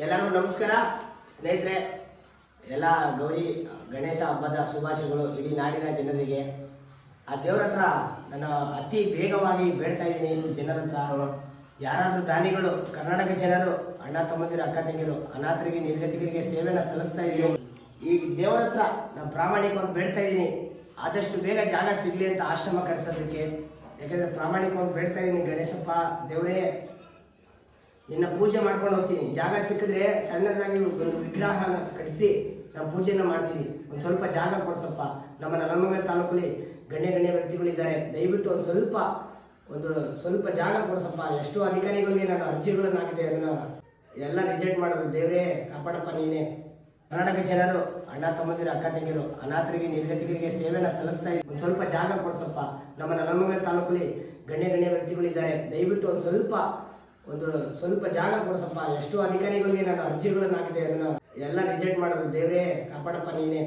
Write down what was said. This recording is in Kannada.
ಎಲ್ಲರಿಗೂ ನಮಸ್ಕಾರ ಸ್ನೇಹಿತರೆ. ಎಲ್ಲ ಗೌರಿ ಗಣೇಶ ಹಬ್ಬದ ಶುಭಾಶಯಗಳು ಇಡೀ ನಾಡಿನ ಜನರಿಗೆ. ಆ ದೇವರ ಹತ್ರ ನಾನು ಅತಿ ಬೇಗವಾಗಿ ಬೇಡ್ತಾ ಇದ್ದೀನಿ. ಜನರ ಹತ್ರ ಯಾರಾದರೂ ದಾನಿಗಳು, ಕರ್ನಾಟಕ ಜನರು, ಅಣ್ಣ ತಮ್ಮಂದಿರು, ಅಕ್ಕ ತಂಗಿರು, ಅನಾಥರಿಗೆ, ನಿರ್ಗತಿಕರಿಗೆ ಸೇವೆನ ಸಲ್ಲಿಸ್ತಾ ಇದ್ದೀನಿ. ಈ ದೇವರ ಹತ್ರ ನಾನು ಪ್ರಾಮಾಣಿಕವಾಗಿ ಬೇಡ್ತಾ ಇದ್ದೀನಿ, ಆದಷ್ಟು ಬೇಗ ಜಾಗ ಸಿಗಲಿ ಅಂತ ಆಶ್ರಮ ಕಟ್ಸೋದಕ್ಕೆ. ಯಾಕಂದರೆ ಪ್ರಾಮಾಣಿಕವಾಗಿ ಬೇಡ್ತಾ ಇದ್ದೀನಿ, ಗಣೇಶಪ್ಪ ದೇವರೇ ನಿನ್ನ ಪೂಜೆ ಮಾಡ್ಕೊಂಡು ಹೋಗ್ತೀನಿ. ಜಾಗ ಸಿಕ್ಕಿದ್ರೆ ಸಣ್ಣದಾಗಿ ಒಂದು ವಿಗ್ರಹನ ಕಟ್ಟಿಸಿ ನಾವು ಪೂಜೆನ ಮಾಡ್ತೀನಿ. ಒಂದು ಸ್ವಲ್ಪ ಜಾಗ ಕೊಡ್ಸಪ್ಪ. ನಮ್ಮ ನಲಮಂಗಲ ತಾಲೂಕಲ್ಲಿ ಗಣ್ಯ ವ್ಯಕ್ತಿಗಳಿದ್ದಾರೆ, ದಯವಿಟ್ಟು ಒಂದು ಸ್ವಲ್ಪ ಜಾಗ ಕೊಡ್ಸಪ್ಪ. ಎಷ್ಟೋ ಅಧಿಕಾರಿಗಳಿಗೆ ನಾನು ಅರ್ಜಿಗಳನ್ನು ಹಾಕಿದೆ, ಅದನ್ನು ಎಲ್ಲ ರಿಜೆಕ್ಟ್ ಮಾಡೋದು. ದೇವರೇ ಕಾಪಾಡಪ್ಪ ನೀನೇ. ಕರ್ನಾಟಕ ಜನರು, ಅಣ್ಣ ತಮ್ಮಂದಿರು, ಅಕ್ಕ ತಂಗಿರು, ಅನಾಥರಿಗೆ, ನಿರ್ಗತಿಕರಿಗೆ ಸೇವೆನ ಸಲ್ಲಿಸ್ತಾ ಇದ್ದೀನಿ. ಒಂದು ಸ್ವಲ್ಪ ಜಾಗ ಕೊಡ್ಸಪ್ಪ. ನಮ್ಮ ನಲಮಂಗಲ ತಾಲೂಕಲ್ಲಿ ಗಣ್ಯ ವ್ಯಕ್ತಿಗಳಿದ್ದಾರೆ, ದಯವಿಟ್ಟು ಒಂದು ಸ್ವಲ್ಪ ಜಾಗ ಕೊಡ್ಸಪ್ಪ. ಎಷ್ಟೋ ಅಧಿಕಾರಿಗಳಿಗೆ ನಾನು ಅರ್ಜಿಗಳನ್ನು ಹಾಕಿದೆ, ಅದನ್ನು ಎಲ್ಲ ರಿಜೆಕ್ಟ್ ಮಾಡೋದು. ದೇವರೇ ಕಾಪಾಡಪ್ಪ ನೀನೇ.